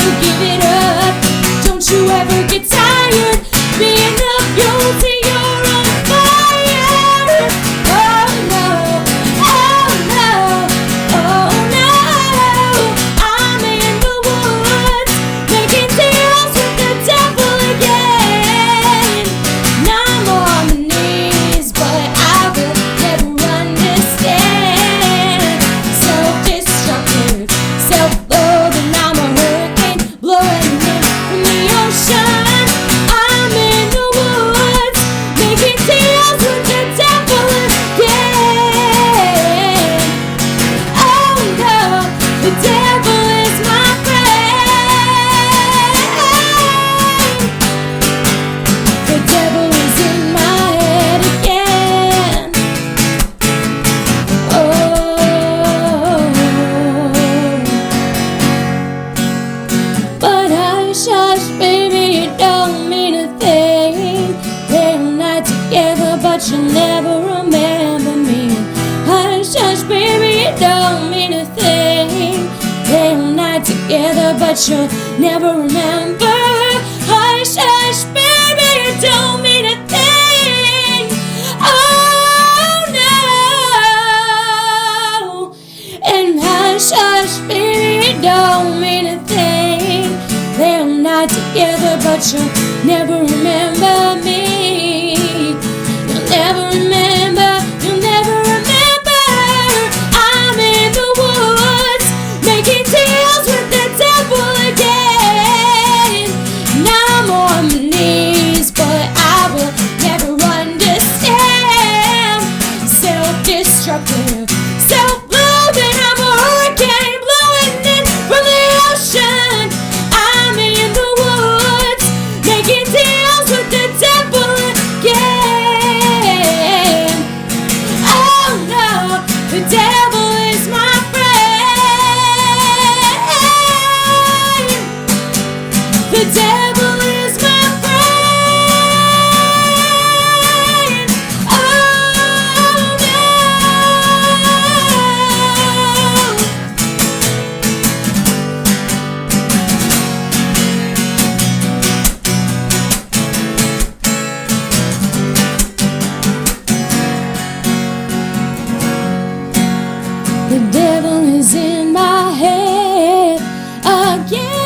never give it up. Don't you ever get tired being the beauty you're on fire. Oh no, oh no, oh no. I'm in the woods making deals with the devil again. Now I'm on my knees, but I will never understand. Self-destructive, self-loathing, I'm a hurricane blowing in from the ocean. I'm in the woods making deals with the devil again. Oh no, the devil is my friend. The devil is in my head again. Oh, but hush, hush, baby, you don't mean a thing. Day and night together, but you'll never remember me. Hush, hush, baby, you don't mean a thing. Day and night together, but you'll never remember. Hush, hush, baby, you don't mean a thing. Oh no. And hush, hush, baby, you don't mean a thing. Day and night together, but you'll never remember me. You'll never remember, you'll never remember. I'm in the woods making deals with the devil again. Now I'm on my knees, but I will never understand. Self-destructive, self-loathing, I'm a hurricane blowing in from the ocean. I'm in the woods making deals with the devil again. Oh no, the devil is my friend. The devil is my friend. Oh no. The devil is in my head again.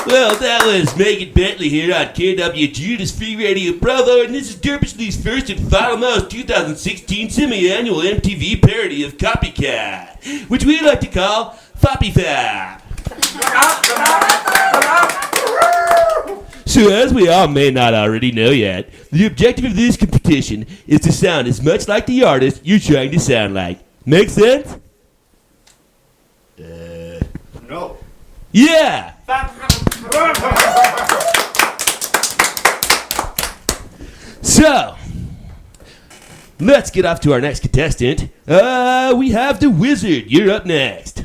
Well, that was Megan Betley here on KWJUDAS Free Radio Provo, and this is Derbyshire first and final most 2016 semi-annual MTV parody of Copycat, which we like to call Foppy Fap. So as we all may not already know yet, the objective of this competition is to sound as much like the artist you're trying to sound like. Make sense? No. Yeah! So, let's get off to our next contestant. We have the Wizard. You're up next.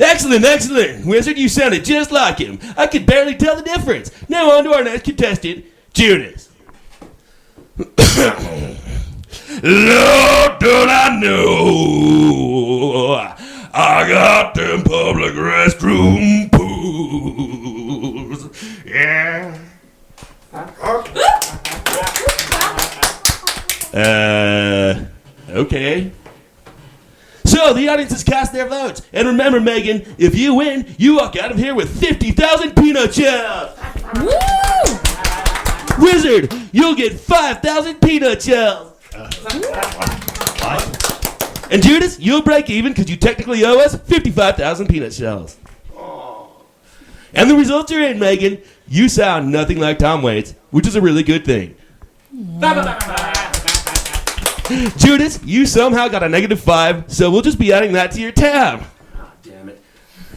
Excellent, excellent. Wizard, you sounded just like him. I could barely tell the difference. Now on to our next contestant, Judas. Lord, don't I know I got them public restroom pools. Yeah. Okay. So, the audience has cast their votes. And remember, Megan, if you win, you walk out of here with 50,000 peanut shells. Woo! Wizard, you'll get 5,000 peanut shells. And Judas, you'll break even because you technically owe us 55,000 peanut shells. And the results are in, Megan. You sound nothing like Tom Waits, which is a really good thing. Judas, you somehow got a -5, so we'll just be adding that to your tab. Oh, damn it.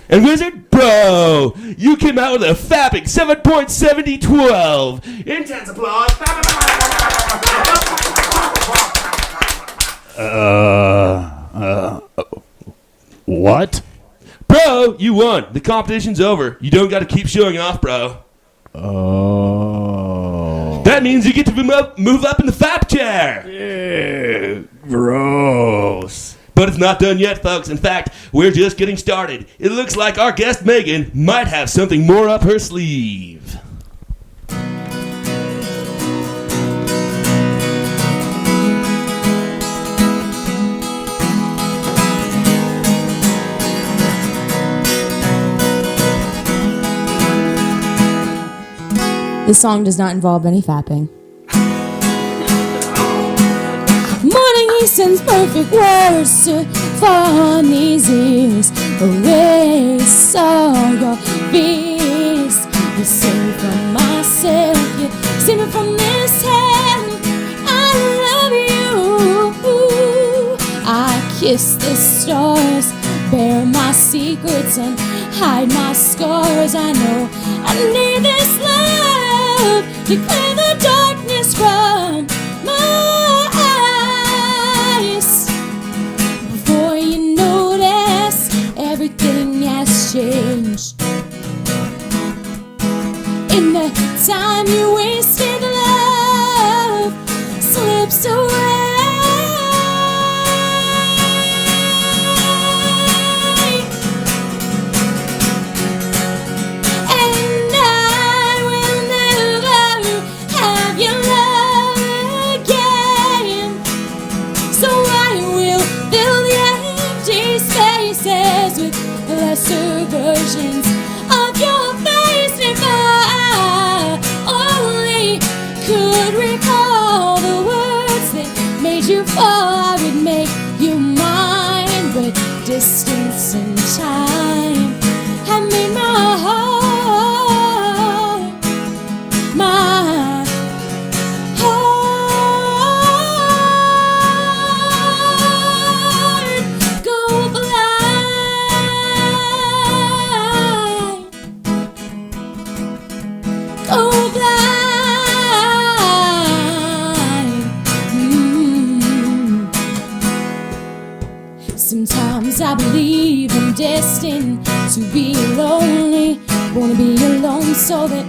And Wizard, bro, you came out with a fapping 7.7012. Intense applause. What? Bro, you won. The competition's over. You don't got to keep showing off, bro. Oh. That means you get to move up in the FAP chair. Yeah, gross. But it's not done yet, folks. In fact, we're just getting started. It looks like our guest Megan might have something more up her sleeve. This song does not involve any fapping. Morning he sends perfect words to fall on these ears. Erase all your fears. You save me from myself. You save me from this hell. I love you. I kiss the stars, bear my secrets and hide my scars. I know I need this love to clear the darkness from my eyes. Before you notice, everything has changed. In the time you wasted, love slips away. Lesser versions of your face. If I only could recall the words that made you fall, I would make you mine. But distance and time have made my heart, my heart go blind. Oh, blind. Sometimes I believe I'm destined to be lonely. Wanna be alone so that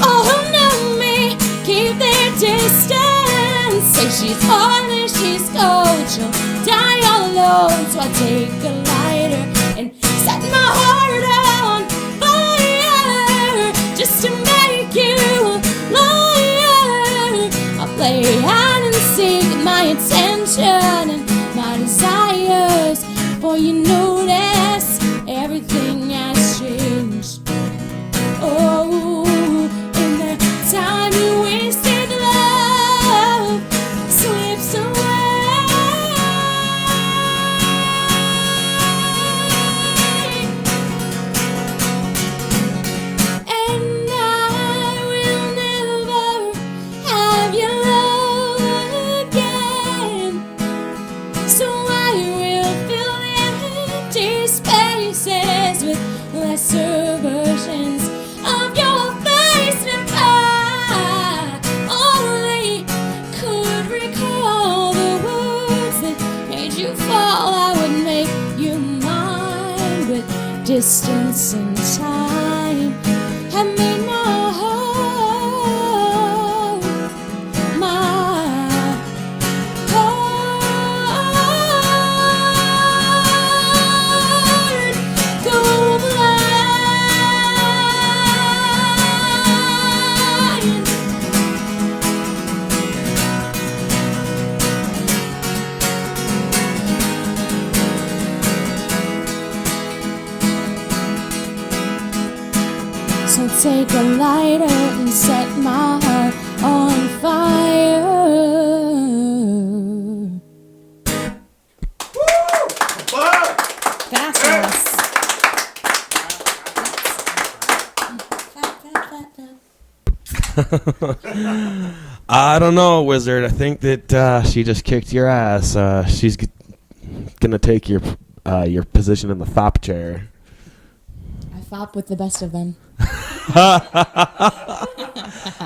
all who know me keep their distance. Say she's heartless, she's cold, she'll die all alone. So I take a lighter and set my heart on fire just to make you a liar. I'll play hide and seek my intention and my desires. For you notice everything has changed. Oh, in the time you wasted, love slips away. And I will never have your love again. So I will fill the empty spaces with lesser versions of your face. If I only could recall the words that made you fall, I would make you mine. But distance and time have made my heart, my heart go blind. So take a lighter and set my heart on fire. Fastness. I don't know, Wizard. I think that she just kicked your ass. She's gonna take your position in the FOP chair. I fop with the best of them.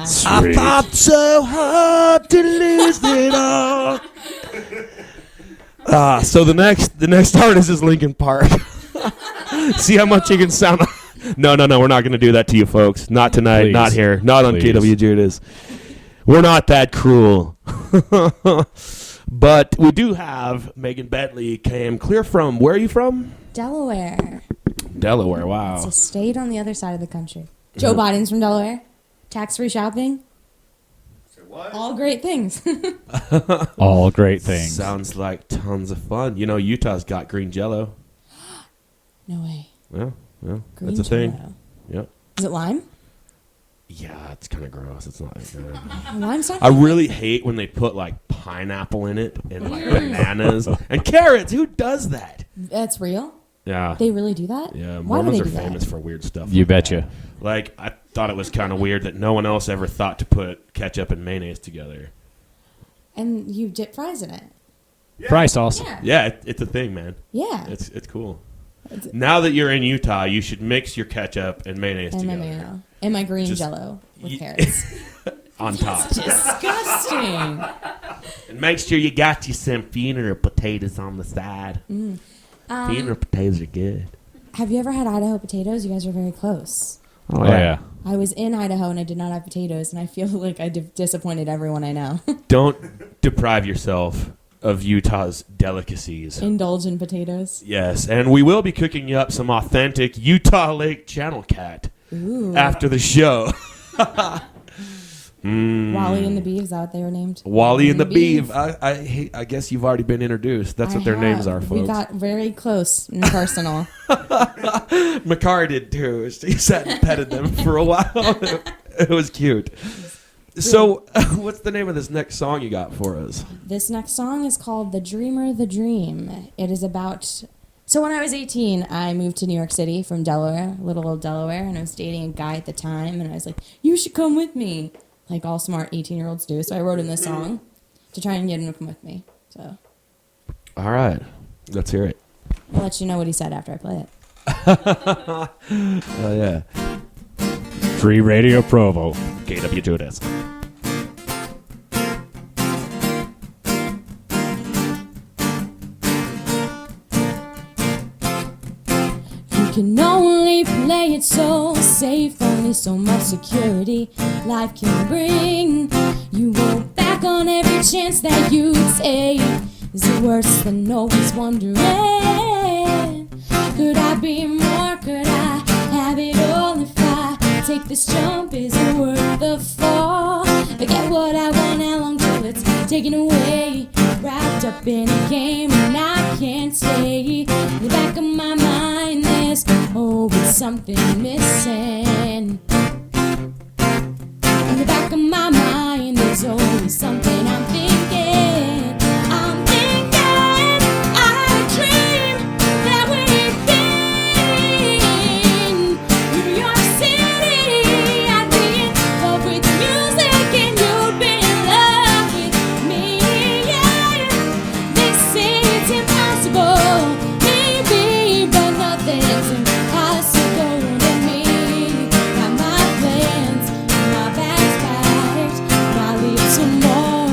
Sweet. I fought so hard to lose it all. So the next artist is Linkin Park. See how much you can sound. No, we're not going to do that to you folks. Not tonight, Please. not here, not on Please. KWJUDAS. We're not that cruel. But we do have Megan Betley came clear from, where are you from? Delaware. Delaware, wow. It's a state on the other side of the country. Joe Biden's from Delaware. Tax-free shopping. Say what? All great things. All great things. Sounds like tons of fun. You know, Utah's got green jello. No way. Yeah, Green that's a thing. Jello. Yep. Is it lime? Yeah, it's kind of gross. It's not that good. Lime's not. I really hate when they put like pineapple in it and like bananas and carrots. Who does that? That's real? Yeah. They really do that? Yeah, Why do Mormons they are do that? famous for weird stuff. You like betcha. that. Like, I thought it was kind of weird that no one else ever thought to put ketchup and mayonnaise together. And you dip fries in it. Fry sauce. Yeah. Yeah, it's a thing, man. Yeah. It's cool. Now that you're in Utah, you should mix your ketchup and mayonnaise And my together mayo. And my green Just- jello with Ye- carrots. on top. Disgusting. And make sure you got you some finer potatoes on the side. Finer potatoes are good. Have you ever had Idaho potatoes? You guys are very close. Oh, yeah. I was in Idaho and I did not have potatoes, and I feel like I disappointed everyone I know. Don't deprive yourself of Utah's delicacies. Indulge in potatoes. Yes, and we will be cooking you up some authentic Utah Lake channel cat Ooh. after the show. Wally and the Beeve, is that what they were named? Wally and the Beeve. I guess you've already been introduced. That's what their names are, folks. We got very close and personal. Makar did too. He sat and petted them for a while. It was cute. So, what's the name of this next song you got for us? This next song is called The Dreamer, the Dream. It is about... So when I was 18, I moved to New York City from Delaware, little old Delaware, and I was dating a guy at the time, and I was like, you should come with me, like all smart 18-year-olds do. So I wrote him this song to try and get him to come with me. So All right. Let's hear it. I'll let you know what he said after I play it. Oh, yeah. Free Radio Provo. KWJUDAS. You can only play it so safe, only so much security life can bring. You go back on every chance that you take. Is it worse than always wondering? Could I be more? Could I have it all if I take this jump? Is it worth the fall? I get what I want, how long till it's taken away? Wrapped up in a game and I can't stay. In the back of my mind there's always something missing. In the back of my mind there's always something I'm thinking. I'm thinking I had a dream that we'd been New York City. I'd be in love with music and you'd be in love with me. Yeah, they say it's impossible, maybe, but nothing's impossible to me. Got my plans, my bags packed, I leave tomorrow.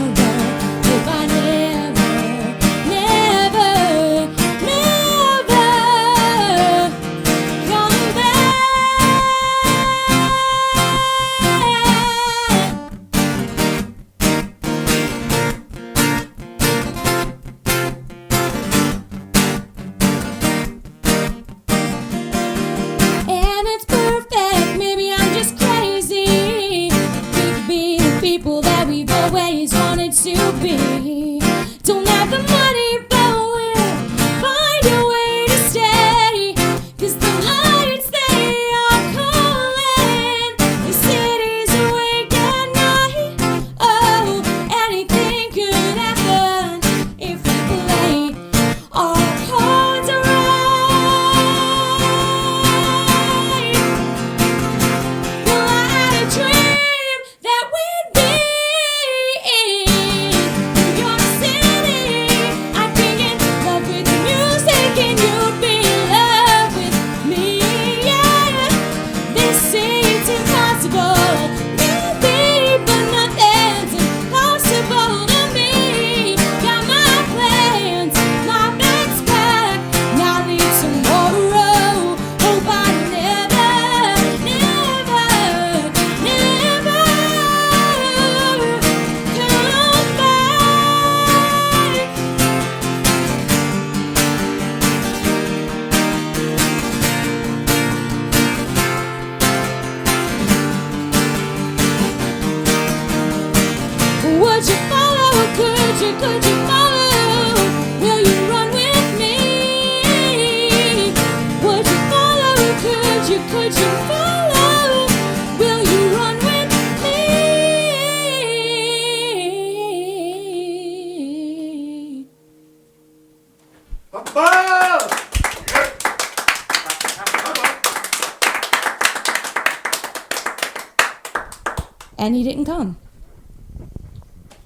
And he didn't come.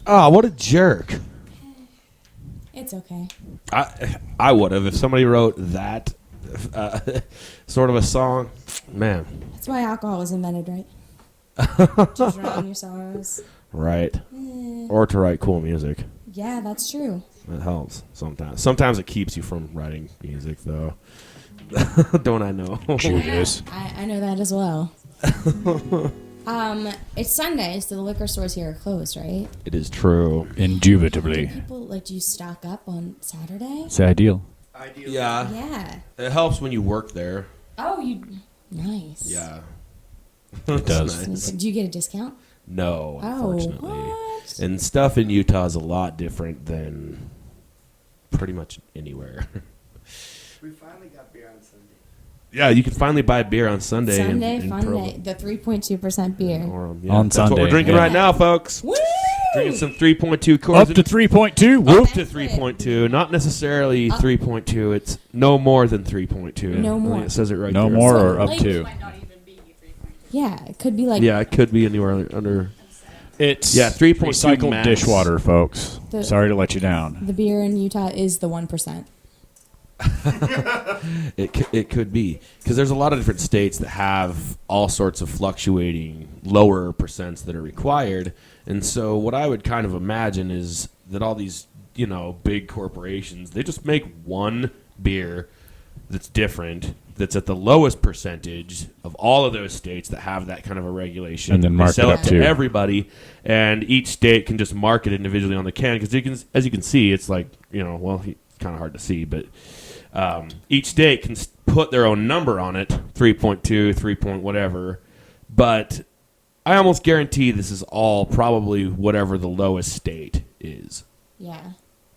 Oh, what a jerk. It's okay. I would have if somebody wrote that sort of a song. Man. That's why alcohol was invented, right? To drown your sorrows. Right. Or to write cool music. Yeah, that's true. That helps sometimes. Sometimes it keeps you from writing music, though. Don't I know? Judas. I know that as well. It's Sunday, so the liquor stores here are closed, right? It is true. Indubitably. People, do you stock up on Saturday? It's ideal. Yeah. Yeah. It helps when you work there. Oh, nice. Yeah. It does. Nice. Do you get a discount? No, unfortunately. What? And stuff in Utah is a lot different than pretty much anywhere. We finally got beer on Sunday. Yeah, you can finally buy beer on Sunday. Sunday, in fun Provo. day. The 3.2% beer. On that's Sunday, what we're drinking yeah. right now, folks. Woo! Drinking some 3.2 Coors. Up to 3.2. Up Whoop. to 3.2. Not necessarily 3.2. It's no more than 3.2. No I think more. it says it right No there. more So, or up like- to. Yeah, it could be like Yeah, it could be anywhere under. It's 3.2 recycled max. dishwater, folks. The- Sorry to let you down. the beer in Utah is the 1%. It could be because there's a lot of different states that have all sorts of fluctuating lower percents that are required, and so what I would kind of imagine is that all these big corporations, they just make one beer that's different, that's at the lowest percentage of all of those states that have that kind of a regulation, And then They mark sell it up to too. everybody, and each state can just mark it individually on the can because as you can see, it's like kind of hard to see, but. Each state can put their own number on it, 3.2, 3 point whatever, but I almost guarantee this is all probably whatever the lowest state is. Yeah.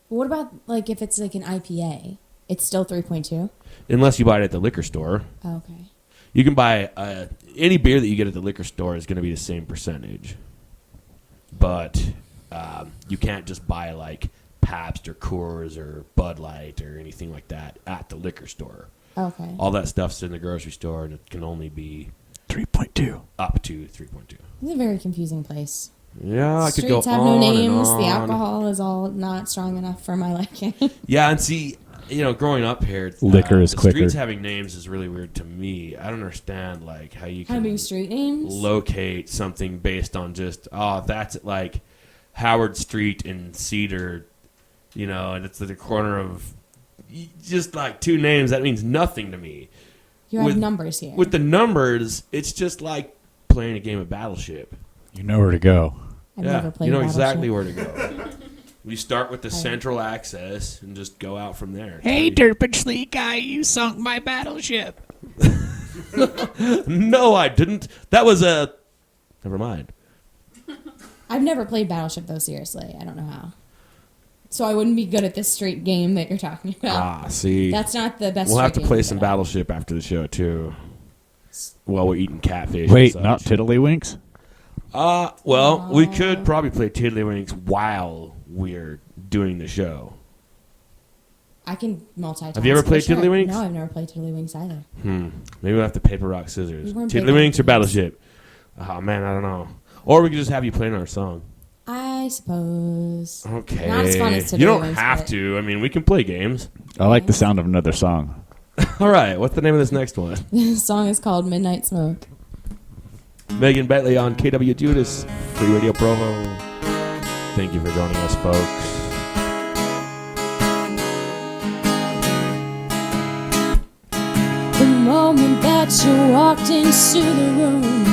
But what about if it's like an IPA? It's still 3.2? Unless you buy it at the liquor store. Oh, okay. You can buy any beer that you get at the liquor store is going to be the same percentage. But you can't just buy Pabst or Coors or Bud Light or anything like that at the liquor store. Okay. All that stuff's in the grocery store, and it can only be 3.2. up to 3.2. It's a very confusing place. Yeah, I could go Streets have on no and names. on. The alcohol is all not strong enough for my liking. Yeah, and see, growing up here, Liquor is the quicker. Streets having names is really weird to me. I don't understand how you can Having street names? locate something based on just that's at Howard Street in Cedar, and it's at the corner of just two names. That means nothing to me. You have numbers here. With the numbers, it's just like playing a game of Battleship. You know where to go. I've never played you know Battleship. exactly where to go. We start with the central access and just go out from there. Hey, Derpage guy, you sunk my battleship. No, I didn't. That was a... Never mind. I've never played Battleship, though, seriously. I don't know how. So I wouldn't be good at this street game that you're talking about. See. That's not the best We'll have to street play game some that I- Battleship after the show, too. While we're eating catfish. Wait, and not such. Tiddlywinks? Well, we could probably play Tiddlywinks while we're doing the show. I can multitask. Have you ever for played sure. Tiddlywinks? No, I've never played Tiddlywinks either. Maybe we'll have to paper, rock, scissors. We weren't big Tiddlywinks on or Battleship? Oh, man, I don't know. Or we could just have you playing our song. I suppose. Okay. Not as fun as You don't Tiddlywinks, have but- to. I mean, we can play games. I like the sound of another song. All right. What's the name of this next one? This song is called Midnight Smoke. Megan Betley on KWJUDAS, Free Radio Provo. Thank you for joining us, folks. The moment that you walked into the room,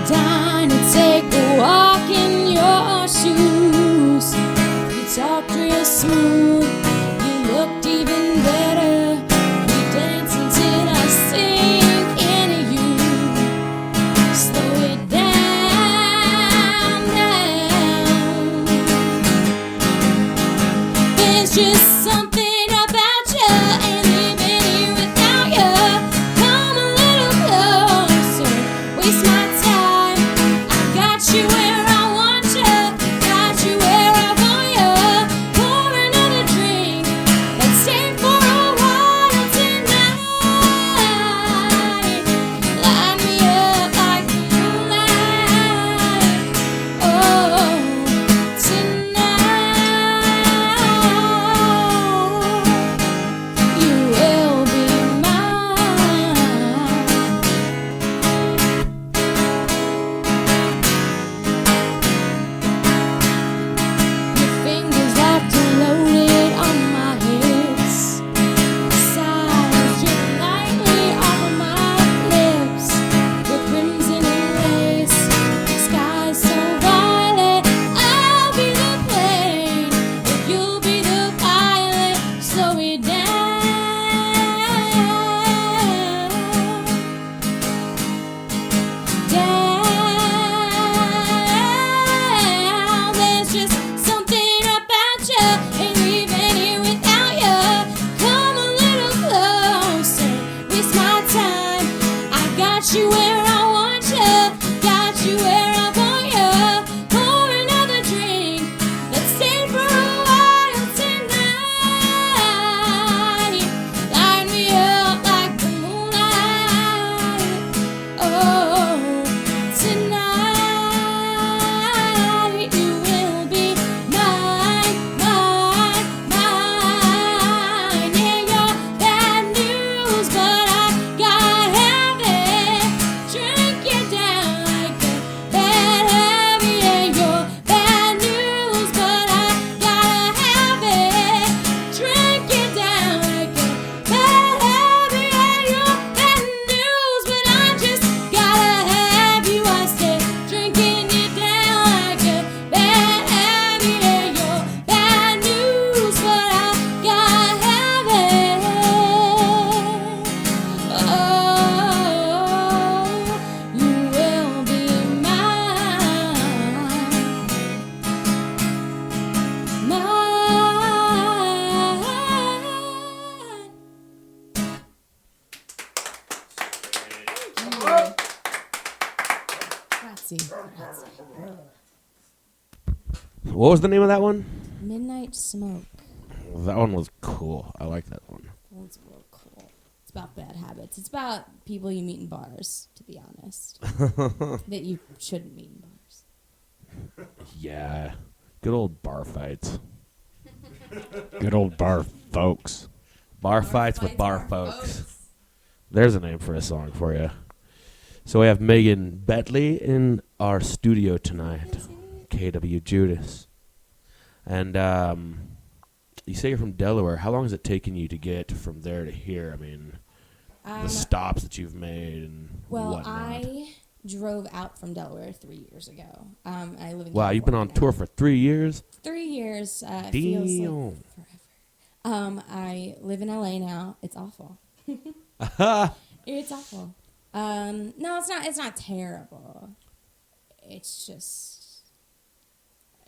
dying to take a walk in your shoes. You talked real smooth, you looked even better. We danced until I sink into you. Slow it down, down. There's just something about you, and living here without you. Come a little closer, waste my time. I got you where I want you, got you where I want you. Pour another drink, What was the name of that one? Midnight Smoke. That one was cool. I like that one. That's real cool. It's about bad habits. It's about people you meet in bars, to be honest. That you shouldn't meet in bars. Yeah. Good old bar fights. Good old bar folks. Bar fights with bar folks. There's a name for a song for you. So we have Megan Betley in our studio tonight. KWJUDAS. And you say you're from Delaware. How long has it taken you to get from there to here? I mean, the stops that you've made and whatnot. I drove out from Delaware 3 years ago. I live in Wow, you've been on tour for 3 years? 3 years. Feels Damn. like forever. I live in LA now. It's awful. It's awful. No, it's not. It's not terrible. It's just,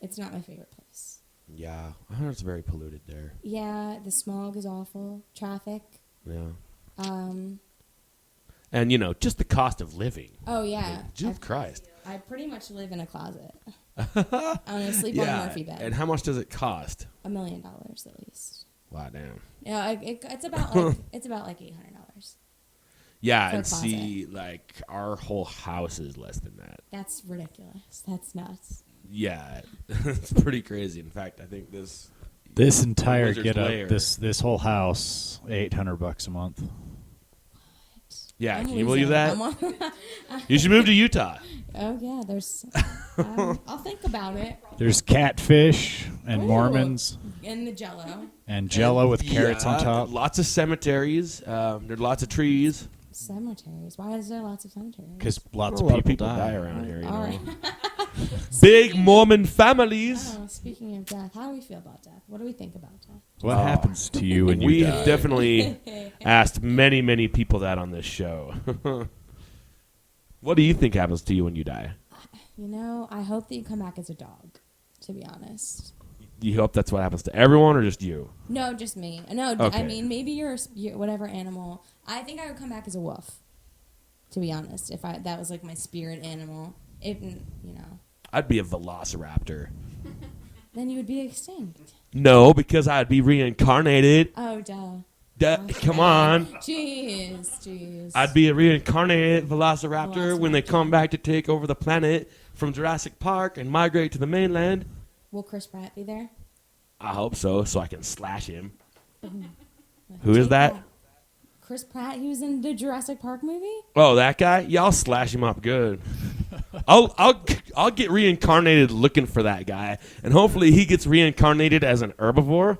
it's not my favorite place. Yeah, I heard it's very polluted there. Yeah, the smog is awful. Traffic. Yeah. Um. And, you know, just the cost of living. Oh yeah. Jesus Christ. I pretty much live in a closet. I'm gonna sleep on a Murphy bed. And how much does it cost? $1 million at least. Wow, damn. Yeah, it's about like $800. Yeah, For a and closet. see, like, our whole house is less than that. That's ridiculous. That's nuts. Yeah, it's pretty crazy. In fact, I think this entire Wizard's get up, Lair. this whole house, $800 a month. Yeah, I'm can you believe losing. that? You should move to Utah. Oh yeah, there's. I'll think about it. There's catfish and Ooh. Mormons In the Jello. and Jello with carrots on Yeah, top. Lots of cemeteries. There's lots of trees. Cemeteries. Why is there lots of cemeteries? Because lots A of lot people die die. around here. You All know. right. Big Mormon families. Oh, speaking of death, how do we feel about death? What do we think about death? What happens to you when you We die? have definitely asked many, many people that on this show. What do you think happens to you when you die? You know, I hope that you come back as a dog. To be honest. You hope that's what happens to everyone, or just you? No, just me. No, Okay. I mean maybe you're whatever animal. I think I would come back as a wolf. To be honest, if that was like my spirit animal, I'd be a velociraptor. then you would be extinct. No, because I'd be reincarnated. Oh, duh. Come on. Jeez. I'd be a reincarnated velociraptor when they come back to take over the planet from Jurassic Park and migrate to the mainland. Will Chris Pratt be there? I hope so I can slash him. Who is that? Chris Pratt. He was in the Jurassic Park movie. Oh, that guy? Yeah, I'll slash him up good. I'll get reincarnated looking for that guy, and hopefully he gets reincarnated as an herbivore,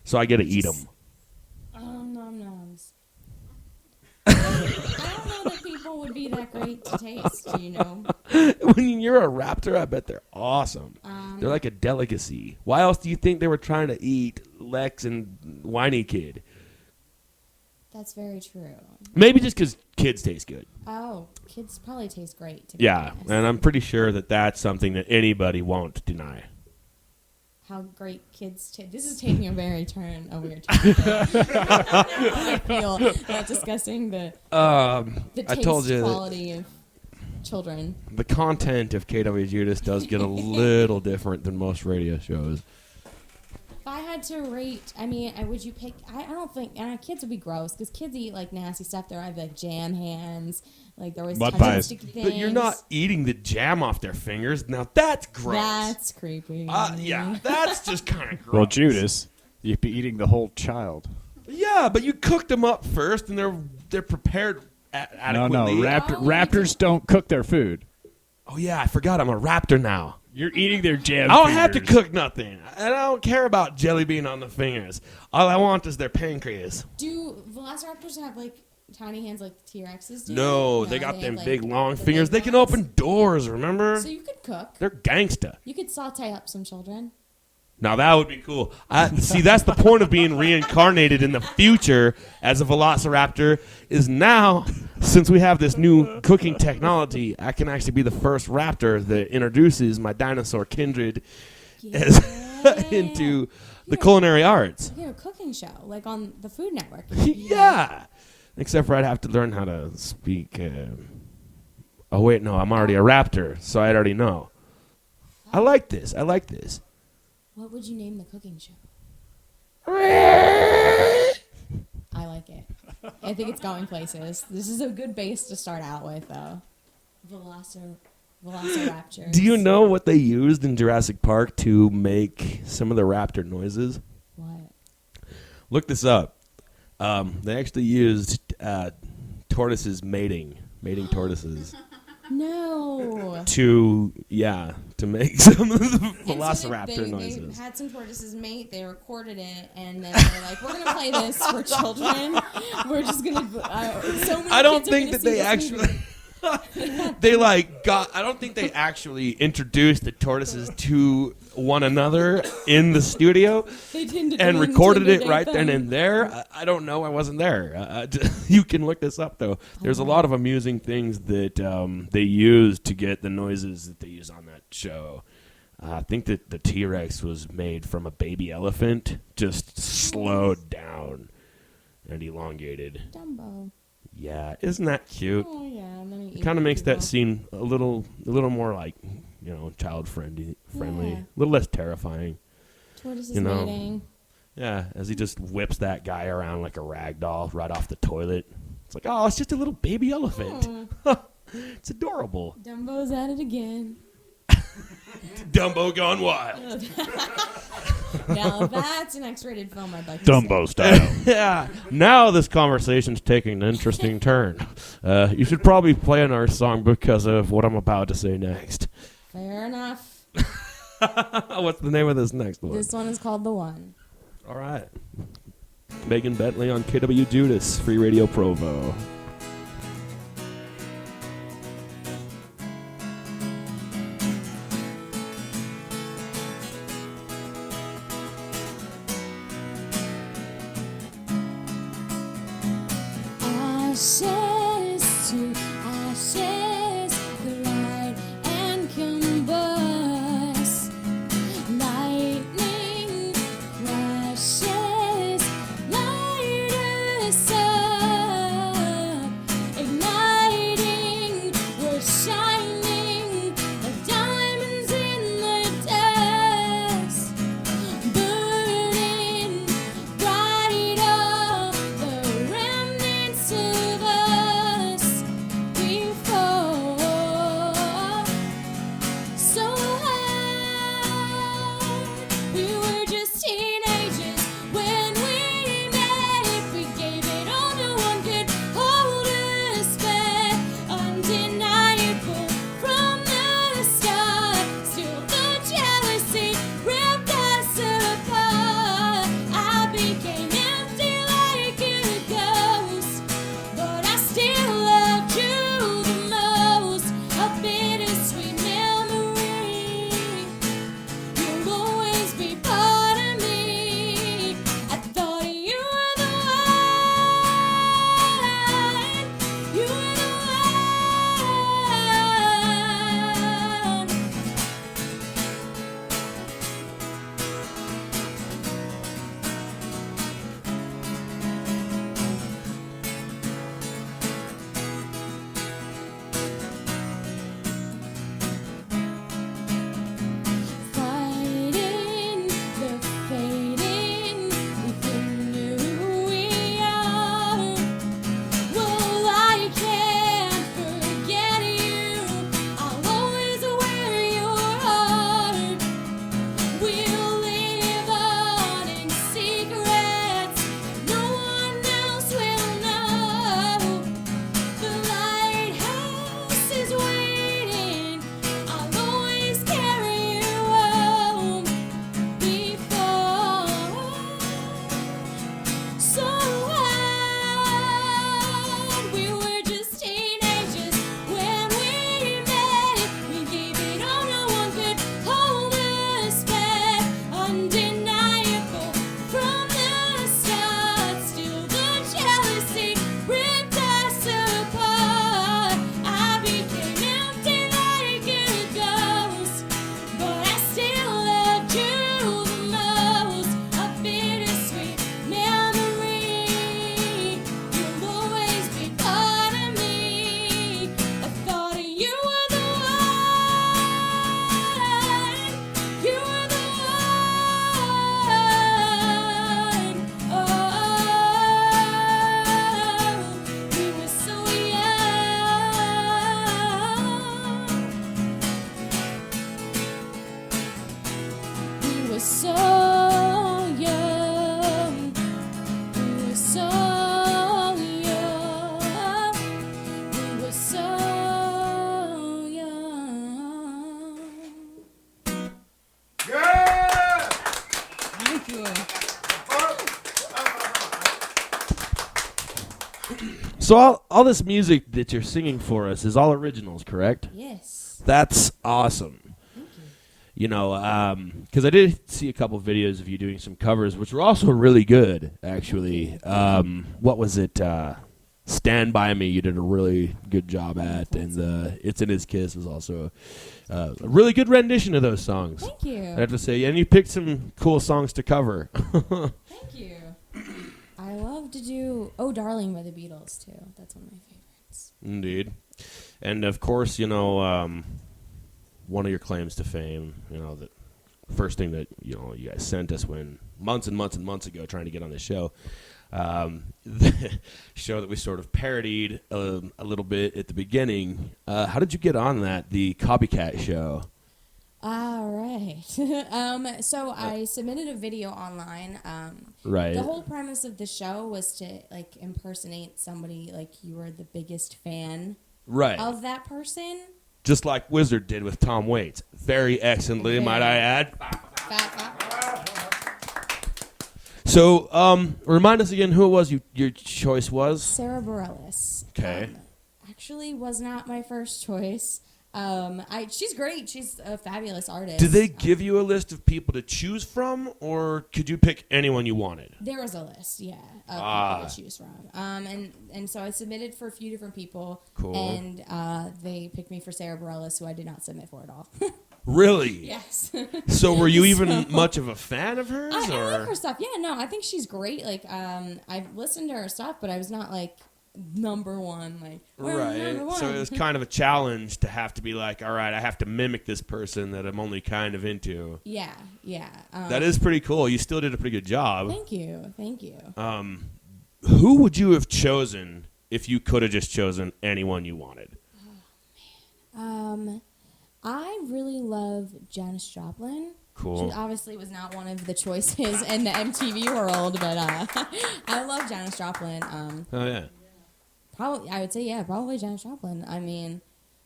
so I get to eat him. Oh, nom-noms. I don't know that people would be that great to taste, you know. When you're a raptor, I bet they're awesome. They're like a delicacy. Why else do you think they were trying to eat Lex and Whiny Kid? That's very true. Maybe just because kids taste good. Oh, kids probably taste great. To be Yeah, honest. and I'm pretty sure that that's something that anybody won't deny. How great kids taste. This is taking a weird turn. I feel not discussing the I taste told you that quality of children. the content of KWJUDAS does get a little different than most radio shows. If I had to rate, would you pick? I don't think kids would be gross because kids eat like nasty stuff. They're like jam hands, like they're always Mud touching pies. sticky things. But you're not eating the jam off their fingers. Now that's gross. That's creepy. Yeah, that's just kind of gross. Well, Judas, you'd be eating the whole child. Yeah, but you cooked them up first, and they're prepared adequately. No, raptors don't cook their food. Oh yeah, I forgot. I'm a raptor now. You're eating their jam. I don't have to cook nothing, and I don't care about jelly bean on the fingers. All I want is their pancreas. Do velociraptors have like tiny hands like T-Rexes do? No, they got have, them like, big long the fingers. big They can ones. open doors. Remember? So you could cook. They're gangsta. You could saute up some children. Now that would be cool. See, that's the point of being reincarnated in the future as a velociraptor. Is now, since we have this new cooking technology, I can actually be the first raptor that introduces my dinosaur kindred into the culinary arts. You know, a cooking show like on the Food Network. Yeah, except for I'd have to learn how to speak. Oh wait, no, I'm already a raptor, so I'd already know. I like this. What would you name the cooking show? I like it. I think it's going places. This is a good base to start out with, though. Velociraptors. Do you know what they used in Jurassic Park to make some of the raptor noises? What? Look this up. They actually used tortoises mating tortoises No. to make some of the And so velociraptor they noises. had some tortoises mate. They recorded it, and then they were like, "We're gonna play this for children. We're just gonna." So many I don't kids are think gonna that see they this actually. movie. I don't think they actually introduced the tortoises to one another in the studio and recorded it right then and there. I don't know. I wasn't there. You can look this up, though. There's a lot of amusing things that they used to get the noises that they use on that show. I think that the T-Rex was made from a baby elephant, just slowed down and elongated. Dumbo. Yeah, isn't that cute? Oh yeah, and then he It kind of makes that people. scene a little more like, child friendly, Yeah. a little less terrifying. Tortoises you know. mating. Yeah, as he just whips that guy around like a rag doll right off the toilet. It's like, oh, it's just a little baby elephant. It's adorable. Dumbo's at it again. Dumbo gone wild. Now that's an X-rated film I'd like to Dumbo see. style. Yeah. Now this conversation's taking an interesting turn. You should probably play our song because of what I'm about to say next. Fair enough. What's the name of this next one? This one is called The One. All right. Megan Betley on KWJUDAS, Free Radio Provo. Ashes to ashes, collide and combust. Lightning crashes, light us up. Igniting, we're shining like diamonds in the dust. Burning bright, all the remnants of us. So all this music that you're singing for us is all originals, correct? Yes. That's awesome. Thank you. You know, because I did see a couple videos of you doing some covers, which were also really good, actually. What was it? Stand By Me, you did a really good job at, and It's in His Kiss was also a really good rendition of those songs. Thank you. I have to say, and you picked some cool songs to cover. Thank you. I love to do Oh Darling by the Beatles, too. That's one of my favorites. Indeed. And, of course, you know, one of your claims to fame, you know, the first thing that, you know, you guys sent us when months and months and months ago trying to get on this show, the show that we sort of parodied a little bit at the beginning. How did you get on that, the Copycat show? All right. So I submitted a video online. Right. The whole premise of the show was to, like, impersonate somebody like you were the biggest fan Right. of that person. Just like Wizard did with Tom Waits. Very excellently, might I add. So, remind us again who it was your choice was? Sarah Bareilles. Okay. Actually was not my first choice. She's great. She's a fabulous artist. Did they give you a list of people to choose from, or could you pick anyone you wanted? There was a list, yeah, of people to choose from. And so I submitted for a few different people. Cool. And they picked me for Sarah Bareilles, who I did not submit for at all. Really? Yes. So were you even much of a fan of hers? I or? like her stuff. Yeah, no, I think she's great. Like, I've listened to her stuff, but I was not like number one. Like, Right. number one. So it was kind of a challenge to have to be like, all right, I have to mimic this person that I'm only kind of into. Yeah. That is pretty cool. You still did a pretty good job. Thank you. Who would you have chosen if you could have just chosen anyone you wanted? I really love Janis Joplin. Cool. She obviously was not one of the choices in the MTV world, but I love Janis Joplin. Oh, yeah. I would say, yeah, probably Janis Joplin. I mean,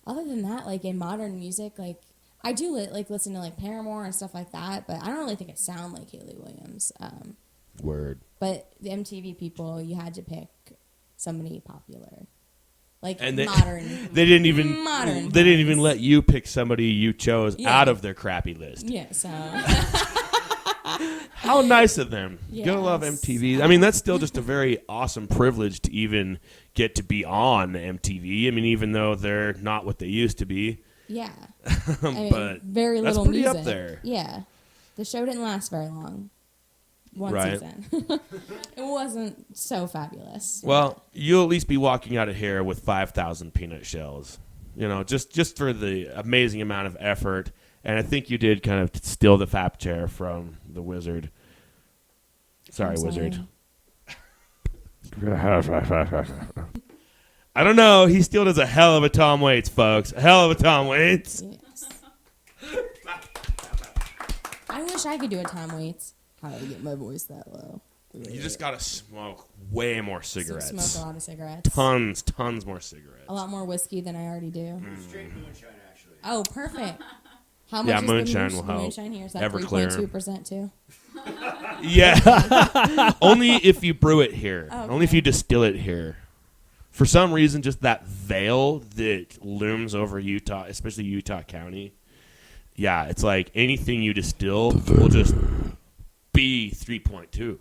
other than that, like, in modern music, like, I do listen to like Paramore and stuff like that, but I don't really think it sound like Haley Williams. Word. But the MTV people, you had to pick somebody popular, like And modern. They didn't even. Modern They didn't even times. let you pick somebody you chose Yeah. out of their crappy list. Yeah, so How nice of them. Gotta love Yes. MTV. I mean, that's still just a very awesome privilege to even get to be on MTV. I mean, even though they're not what they used to be. yeah. I mean, But very that's little pretty music. up there. Yeah, the show didn't last very long. One Right. season. It wasn't so fabulous. Well, you'll at least be walking out of here with 5,000 peanut shells. You know, just for the amazing amount of effort. And I think you did kind of steal the FAP chair from the Wizard. Sorry, I'm Wizard. I don't know. He still does a hell of a Tom Waits, folks. A hell of a Tom Waits. Yes. I wish I could do a Tom Waits. How do I get my voice that low? You just gotta smoke way more cigarettes. Smoke a lot of cigarettes. Tons more cigarettes. A lot more whiskey than I already do. Straight moonshine, actually. Oh, perfect. How much Yeah, is moonshine the will help. moonshine here? Is that Everclear. 3.2% too? Yeah. Only if you brew it here. Okay. Only if you distill it here. For some reason, just that veil that looms over Utah, especially Utah County. Yeah, it's like anything you distill will just be 3.2.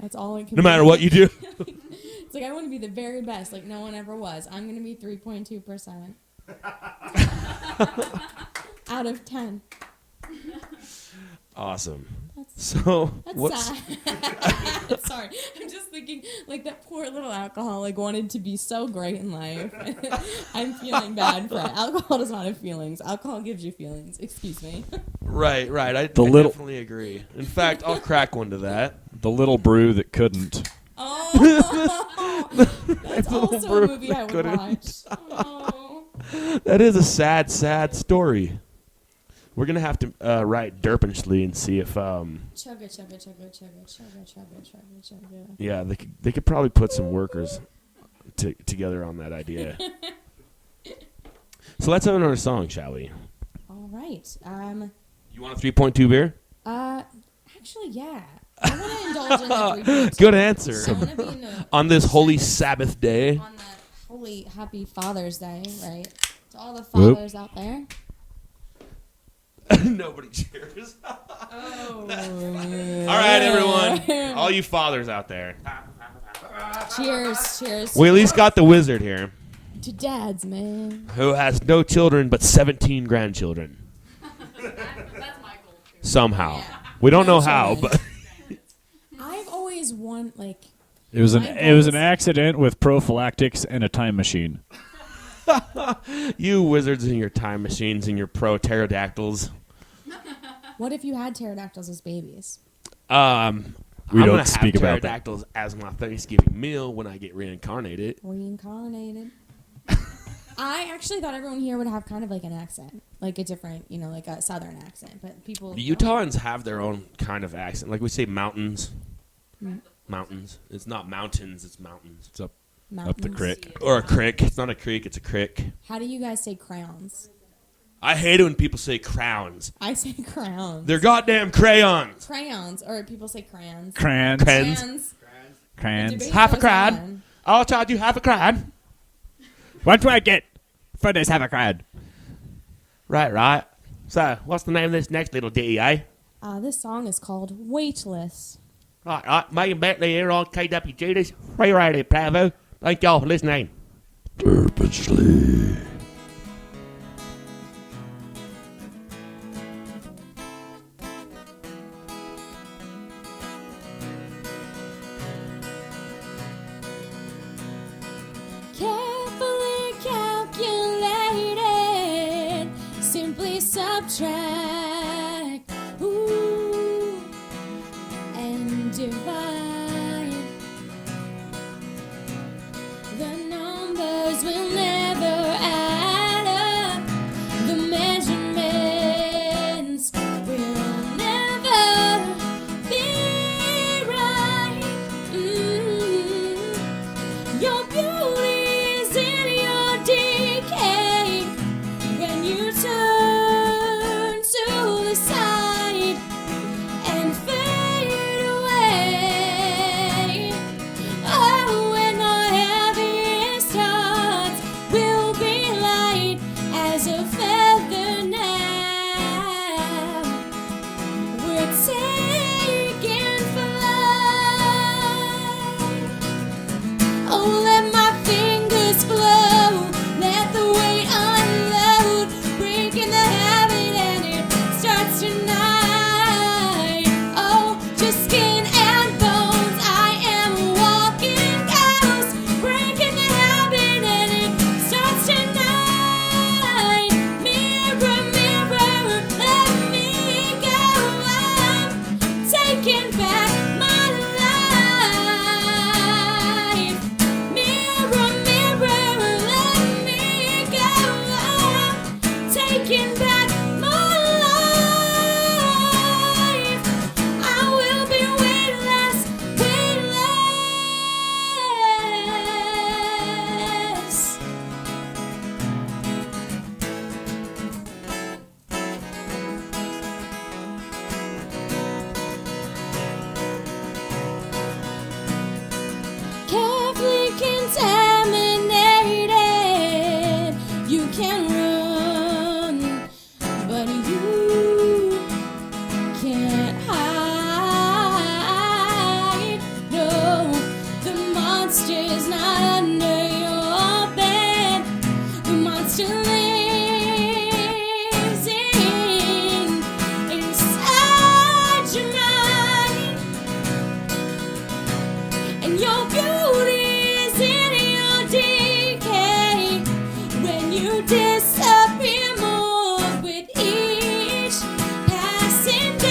That's all it can No be. matter what you do. It's like I want to be the very best, like no one ever was. I'm going to be 3.2%. Out of 10. Awesome. So, That's what's... sad. Sorry. I'm just thinking, like, that poor little alcoholic wanted to be so great in life. I'm feeling bad for it. Alcohol does not have feelings. Alcohol gives you feelings. Excuse me. Right. I little- definitely agree. In fact, I'll crack one to that. The little brew that couldn't. Oh, that's also brew a movie I would couldn't. watch. Oh. That is a sad story. We're going to have to write Derpinchly and see if... Chugga, chugga, chugga, chugga, chugga, chugga, chugga, chugga. Yeah, they could probably put some workers together on that idea. So let's have another song, shall we? All right. You want a 3.2 beer? Actually, yeah. I want to indulge in like reproductive. Good answer. I want to be in the On this holy Sabbath day. on that holy happy Father's Day, right? To all the fathers out there. Nobody cheers. Oh. All right, everyone. All you fathers out there. Cheers, cheers. We at least got the wizard here, to dads, man. who has no children but 17 grandchildren. That's my goal too. Somehow. We don't know how, children. but I've always want like It was My an goals- accident with prophylactics and a time machine. you wizards and your time machines and your pro pterodactyls. what if you had pterodactyls as babies? We I'm don't gonna speak have about that. pterodactyls as my Thanksgiving meal when I get reincarnated. Reincarnated. I actually thought everyone here would have kind of like an accent, like a different, like a southern accent, but people. The Utahns have their own kind of accent. Like we say mountains. Mountains. It's not mountains, it's mountains. It's up Mountains. the creek. Or a crick. It's not a creek, it's a crick. How do you guys say crowns? I hate it when people say crowns. I say crowns. They're goddamn crayons. crayons, or people say crayons. Crayons. Crayons. Crayons. Debate Half a goes crayon. on. I'll charge you half a crayon. What do I get for this have a crayon? Right. So, what's the name of this next little ditty, eh? This song is called Weightless. Right. Me and Betley here on KWJUDAS, freeradioprovo. Thank y'all for listening. Purposely. Carefully calculated, simply subtract, and divide. The numbers will never add up. The measurements will never be right. Your beauty is in your decay when you turn to the side and fade away. Oh, when our heaviest hearts will be light as a feather now. We're taking flight. Oh, let my fingers flow, let the weight unload, breaking the habit and it starts tonight. Oh, just skin and bones, I am a walking ghost, breaking the habit and it starts tonight. Mirror, mirror, let me go. I'm taking back my life. Mirror, mirror, let me go. I'm taking back my life. I will be weightless, weightless. Carefully contaminated, you can run, but you can't hide. No, the monster's not under your bed. The monster lives inside your mind. And your beauty is in your decay when you disappear more with each passing day.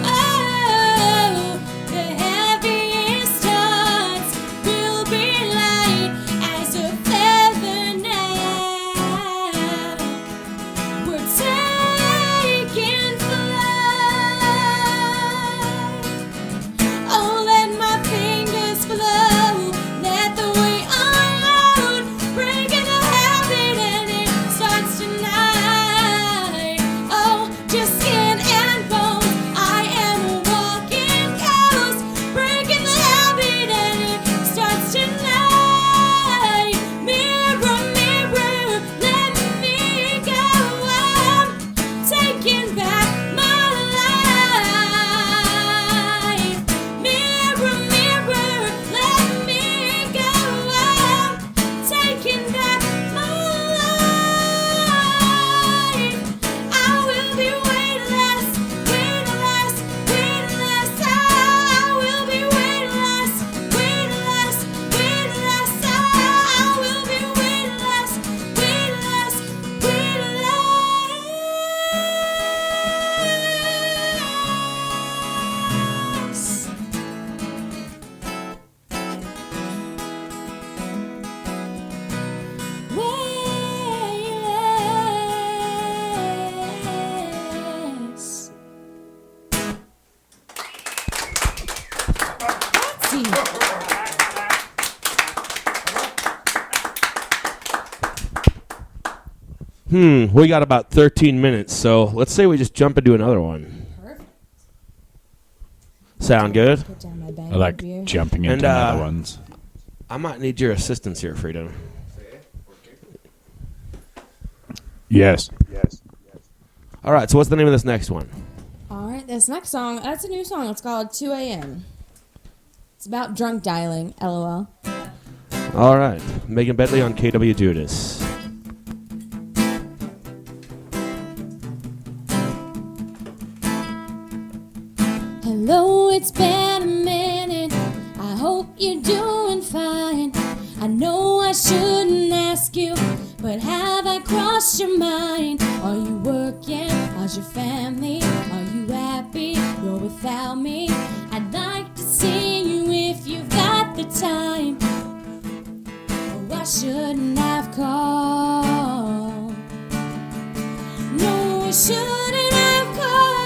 Oh, the heaviest hearts will be light as a feather now. We're taking flight. Oh, let Easy. We got about 13 minutes, so let's say we just jump into another one. Perfect. Sound good? Put down my bag I like of beer. jumping And, into other ones. I might need your assistance here, Freedom. Yes. All right, so what's the name of this next one? All right, this next song, that's a new song. It's called 2 a.m. It's about drunk dialing, LOL. All right, Megan Betley on KWJUDAS. Hello, it's been a minute. I hope you're doing fine. I know I shouldn't ask you, but have I crossed your mind? Are you working? How's your family? Are you happy you're without me? I'd like to see you if you've got the time. Oh, I shouldn't have called. No, I shouldn't have called.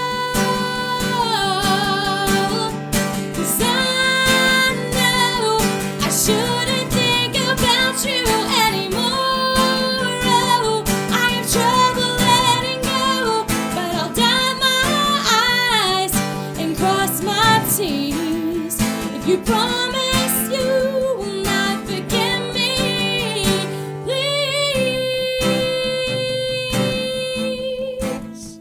'Cause I know I shouldn't think about you anymore. Oh, I have trouble letting go, but I'll dye my eyes and cross my T's. If you promise you will not forget me, please.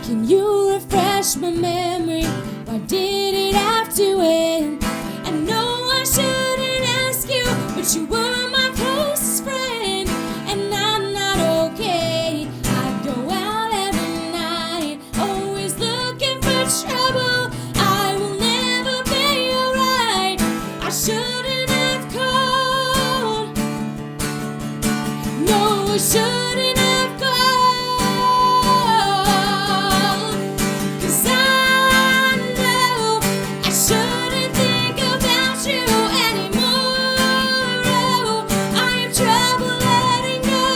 Can you refresh my memory? Why did it have to end? I know I shouldn't ask you, but you were my closest friend, and I'm not okay. I go out every night, always looking for trouble. I will never be alright. I shouldn't have called. No, I shouldn't have called. 'Cause I know I shouldn't think about you anymore. Oh, I have trouble letting go,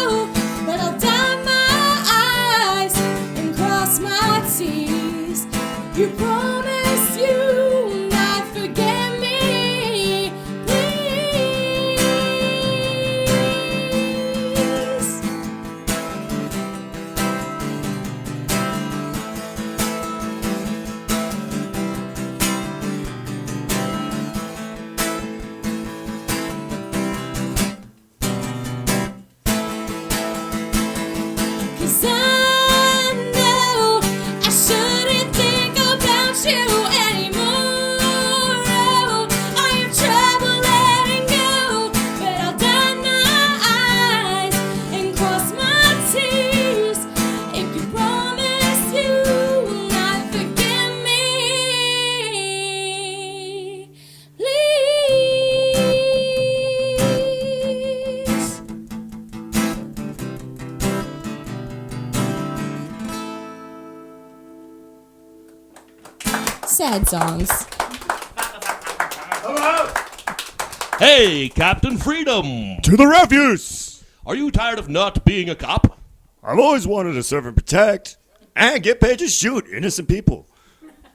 but I'll dye my eyes and cross my T's. You promise you will not forget me, please. Cause I know I shouldn't think about you anymore. Oh, I have trouble letting go, but I'll dye my eyes and cross my T's. If you promise you will not forget me, please. Sad songs. Hey, Captain Freedom! To the refuse! Are you tired of not being a cop? I've always wanted to serve and protect and get paid to shoot innocent people.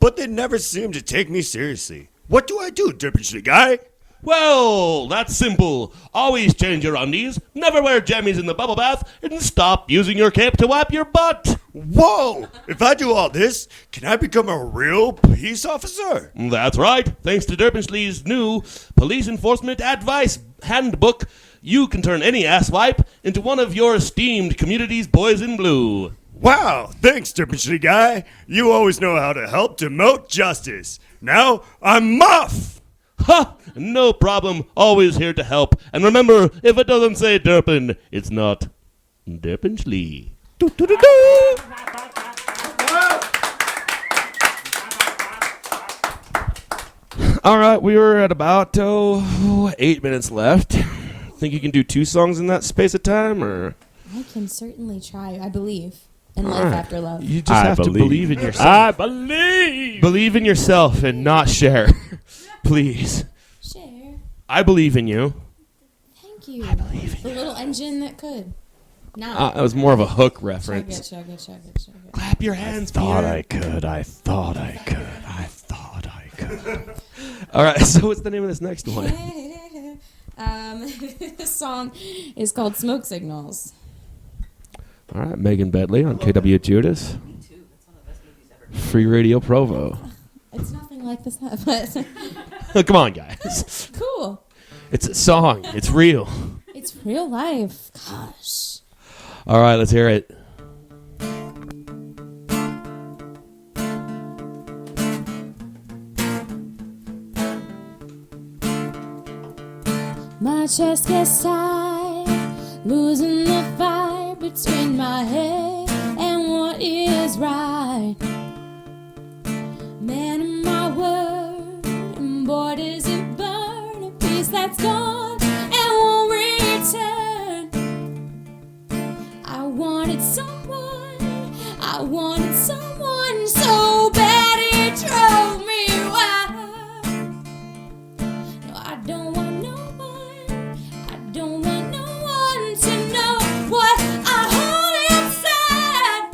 But they never seem to take me seriously. What do I do, Derbyshire guy? Well, that's simple. Always change your undies, never wear jammies in the bubble bath, and stop using your cape to wipe your butt. Whoa! If I do all this, can I become a real peace officer? That's right. Thanks to Derbyshir's new Police Enforcement Advice Handbook, you can turn any asswipe into one of your esteemed community's boys in blue. Wow, thanks, Derbyshire guy. You always know how to help demote justice. Now, I'm off! Ha! No problem. Always here to help. And remember, if it doesn't say Derpin, it's not Derpinsley. All right, we were at about 8 minutes left. Think you can do 2 songs in that space of time, or I can certainly try. I believe in life All right. after love. you just have to believe in yourself? I believe. Believe in yourself and not share, please. Share. I believe in you. Thank you. I believe in the little engine that could. No. That was more of a hook Chug reference. it. Clap your hands, Thought Peter. I could. I thought I could. All right, so what's the name of this next one? This song is called Smoke Signals. All right, Megan Betley on KWJUDAS. Free Radio Provo. It's nothing like this, but Come on, guys. cool. It's a song. It's real. It's real life. Gosh. All right, let's hear it. My chest gets tight, losing the fight between my head and what is right. Man of my word, and boy does it burn, a piece that's gone and won't return. I wanted someone so bad it drove me wild. No, I don't want no one to know what I hold inside.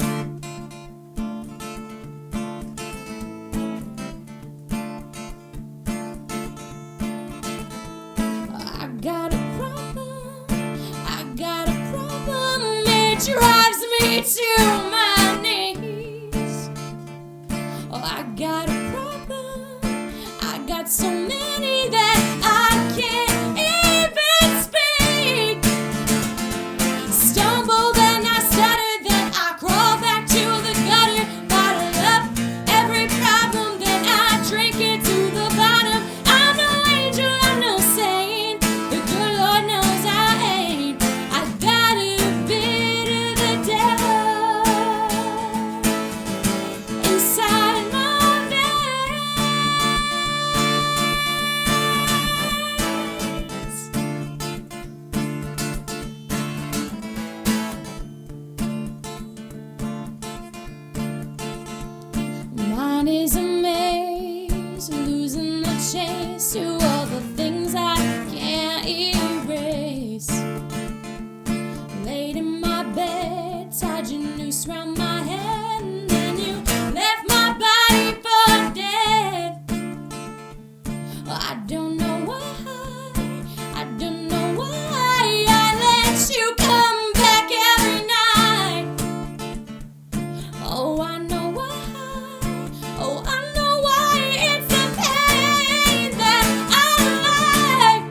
I got a problem, it drives me to my knees. Oh, I got a problem, I got so many that I can't even speak. Stumble, then I stutter, then I crawl back to the gutter. Bottle up every problem, then I drink it to the bottom. I'm no angel, I'm no saint, the good Lord knows I ain't. I got a bit of the devil inside my veins. Mine is a maze, losing the chase to all the things I can't erase. Laid in my bed, tied your noose round my head, and then you left my body for dead. I don't know why I let you come back every night. Oh, I know why. Oh, I know why. It's the pain that I like.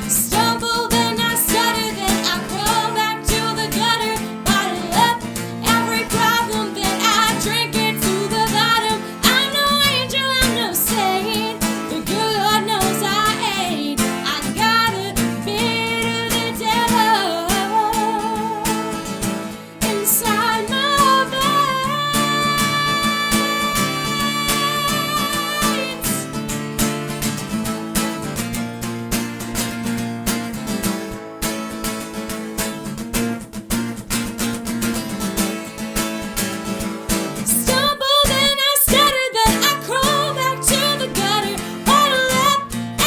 Stumble, then I stutter, then I crawl back to the gutter. Bottle up every problem, then I drink it to the bottom. I'm no angel, I'm no saint, the good Lord knows I ain't. I got a bit of the devil inside my veins. Stumble, then I stutter, then I crawl back to the gutter. Bottle up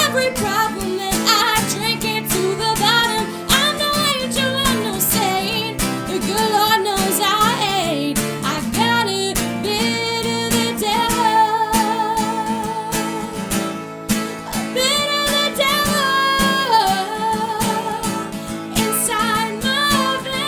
every problem, then I drink it to the bottom. I'm no angel, I'm no saint, the good Lord knows I ain't. I got a bit of the devil, a bit of the devil inside my veins.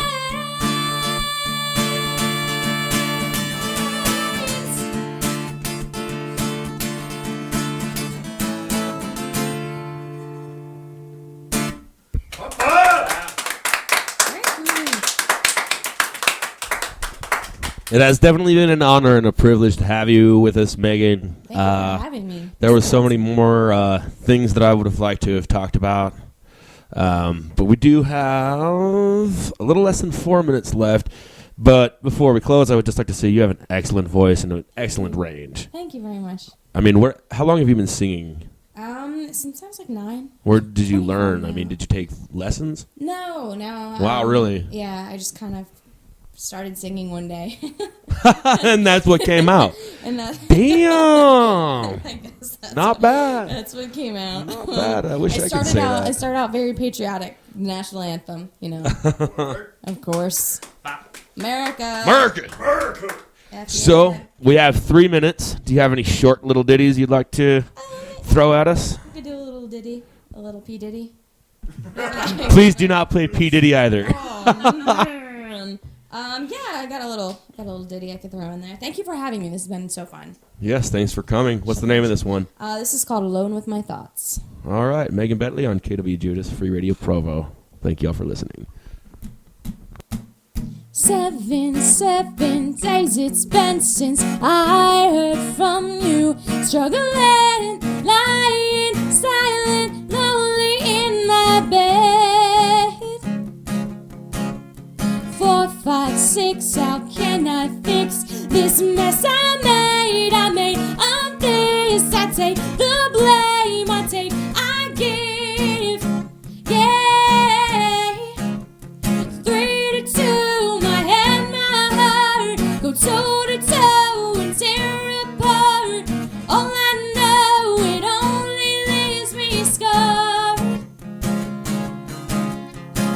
It has definitely been an honor and a privilege to have you with us, Megan. Thank you for having me. There were so many more things that I would have liked to have talked about. But we do have a little less than 4 minutes left. But before we close, I would just like to say you have an excellent voice and an excellent range. Thank you very much. I mean, how long have you been singing? Since I was like 9. Where did you learn? now. I mean, did you take lessons? No. Wow, really? Yeah, I just kind of started singing one day. And that's what came out. And that, Damn. I guess Not bad. that's what came out. Not bad. I wish I could started say out. I that. started out very patriotic. National anthem, you know. Of course. America. America. F So yeah. we have 3 minutes. Do you have any short little ditties you'd like to throw at us? We could do a little ditty, a little P Diddy. Please do not play P Diddy either. Oh, man. Yeah, I got a little ditty I could throw in there. Thank you for having me. This has been so fun. Yes, thanks for coming. What's the name of this one? This is called Alone with My Thoughts. All right, Megan Betley on KWJUDAS Free Radio Provo. Thank you all for listening. 7 days it's been since I heard from you. Struggling, lying, silent, lonely in my bed. 4, 5, 6, how can I fix this mess I made? I made of this. I take the blame. I give. Yeah. 3 to 2, my head, my heart go toe to toe and tear apart. All I know, it only leaves me scarred.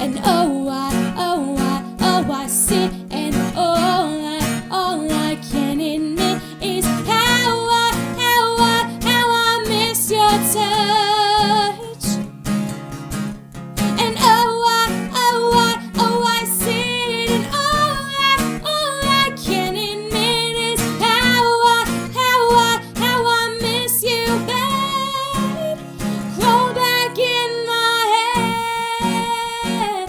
And I sit and all I can admit is how I miss your touch. And I sit and all I can admit is how I miss you, babe. Crawl back in my head.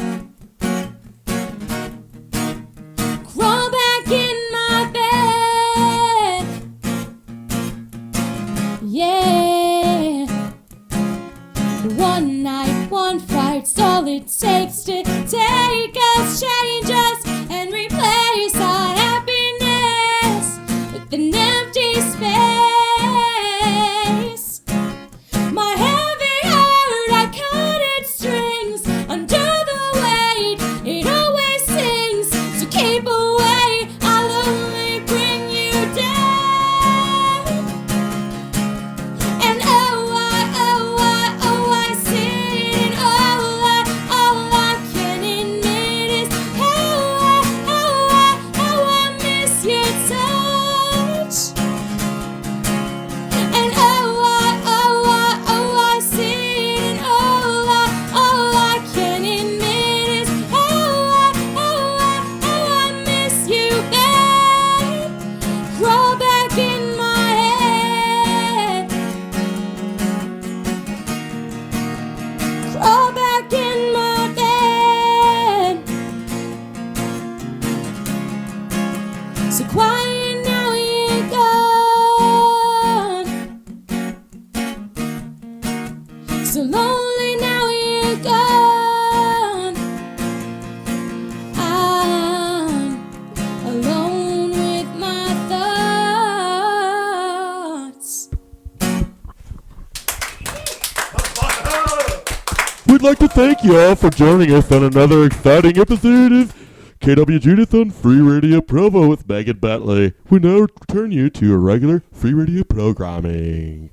Crawl back in my bed. Yeah. One night, one fight's all it takes to take us, change us, and replace our happiness with an empty space. My heavy heart, I cut its strings under the weight. It always sings, so keep away. I'll only bring you down. And I sit and all I can admit is how I miss your touch. And I sit and all I can admit is how I miss you, babe. Crawl back in my head. Crawl back in my bed. So quiet now, you're gone. So lonely now, you're gone. I'm alone with my thoughts. We'd like to thank you all for joining us on another exciting episode of KWJUDAS on Free Radio Provo with Megan Betley. We now return you to your regular free radio programming.